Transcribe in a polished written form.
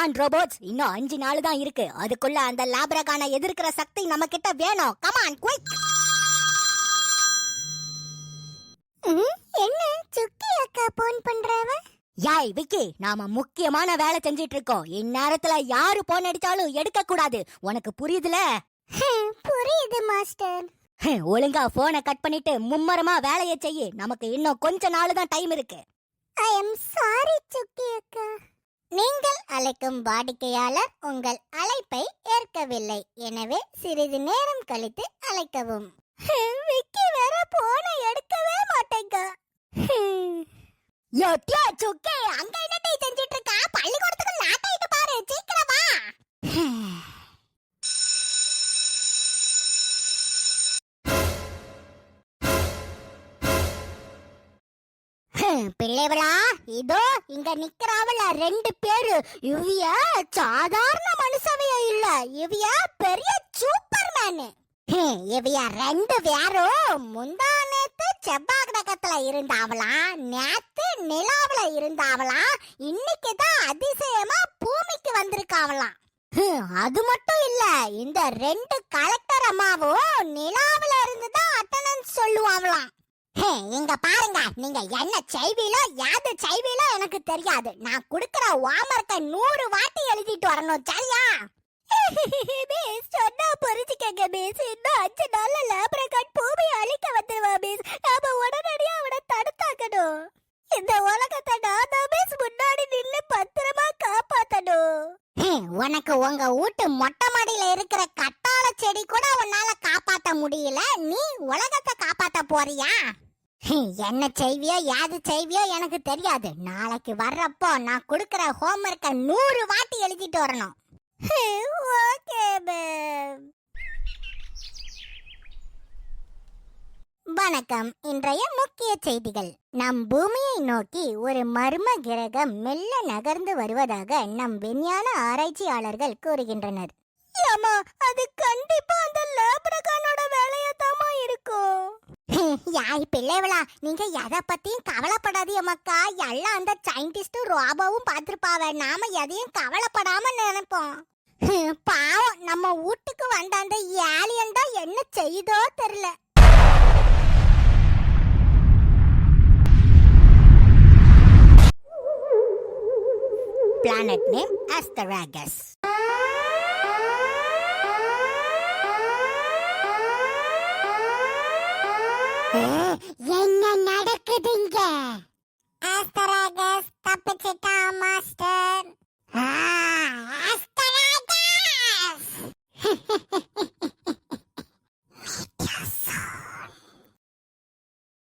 Come on robots, இன்னும் 5 நாள் தான் இருக்கு. அதுக்குள்ள அந்த லாப்ரகானை எதிர்க்கிற சக்தி நம்ம கிட்ட வேணும். Come on quick. என்ன சுக்கி அக்கா போன் பண்றவ? யாய் விக்கி, நாம முக்கியமான வேலை செஞ்சிட்டு இருக்கோம். இந்நேரத்துல யாரு போன் அடிச்சாலும் எடுக்க கூடாது. உனக்கு புரியுதுல? புரியுது மாஸ்டர். ஒழுங்கா போனை கட் பண்ணிட்டு மும்மரமா வேலையை செய்யு. நமக்கு இன்னும் கொஞ்ச நாள் தான் டைம் இருக்கு. ஐ அம் சாரி சுக்கி அக்கா. நீங்கள் அழைக்கும் வாடிக்கையாளர் உங்கள் அழைப்பை ஏற்கவில்லை. எனவே சிறிது நேரம் கழித்து அழைக்கவும். விக்கி வேற போனை எடுக்கவே மாட்டேங்க. யோட்டியா சுக்கே, அங்க என்னடி செஞ்சிட்டு இருக்கா? பள்ளிக்கூடத்துக்கு லாட்டாயிட்டு பாரு, சீக்கிரம் வா. பிள்ளைகளா, இதோ இங்க நிக்கிறாவல 2 பேரு. இவிய சாதாரண மனுஷவைய இல்ல, இவிய பெரிய சூப்பர்மேன். இவிய 2 பேரும் முந்தா நேத்து செவ்வாய் கிரகத்துல இருந்தாவலாம், நேத்து நிலாவுல இருந்தாவலாம், இன்னைக்கு தான் அதிசயமா பூமிக்கு வந்திருக்காவலாம். அது மட்டும் இல்ல, இந்த 2 கலெக்டர் அம்மாவும் நிலாவுல இருந்து தான் அட்டெண்டன்ஸ் சொல்லுவாங்களாம். இங்க பாருங்க, நீங்க என்ன செய்வீலோ யாது செய்வீலோ எனக்கு தெரியாது. நான் குடுக்கற ஹோம்வொர்க்க 100 வாட்டி எழுதிட்டு வரணும், சரியா? மிஸ், சொன்னா புரிஞ்சுக்கங்க மிஸ். இன்னும் 5 நாள்ல லாப்ரகான் பூமியை அழிக்க வந்துருவா மிஸ். நாம உடனடியா அவனை தடுத்தாக்கணும். இந்த உலகத்தை நான் தான் மிஸ் முன்னாடி நின்னு பத்திரமா காப்பாத்தணும். உனக்கு உங்க வீட்டு மொட்டை மாடியில இருக்கிற கட்டாள செடி கூட உன்னால காப்பாத்த முடியல, நீ உலகத்தை காப்பாத்த போறியா? என்ன செய்வியோ யாது செய்வியோ எனக்கு தெரியாது. நாளைக்கு வர்றப்போ நான் கொடுக்கற ஹோம்வொர்க்க 100 வாட்டி எழுதிட்டு வரணும். Okay ma'am. வணக்கம். இன்றைய முக்கிய செய்திகள். நம் பூமியை நோக்கி ஒரு மர்ம கிரகம் மெல்ல நகர்ந்து வருவதாக நம் விஞ்ஞான ஆராய்ச்சியாளர்கள் கூறுகின்றனர். ஏமா, அது கண்டிப்பா அந்த லாப்ரகானோட வேலையதாமா இருக்கும். யாய் பிள்ளைவளா, நீங்க எதை பத்தியும் கவலைப்படாதீங்க மக்கா. எல்லாம் அந்த சயின்டிஸ்டும் ரோபோவும் பார்த்திருப்பாவ. நாம எதையும் கவலைப்படாம நினைப்போம். பாவம், நம்ம வீட்டுக்கு வந்த அந்த ஏலியன் தான் என்ன செய்தோ தெரியல. Planet name Astragalus. என்ன நடக்குதுங்க? ஆஸ்ட்ராகஸ் தப்பிச்சிட்டா மாஸ்டர். ஆஸ்ட்ராகஸ்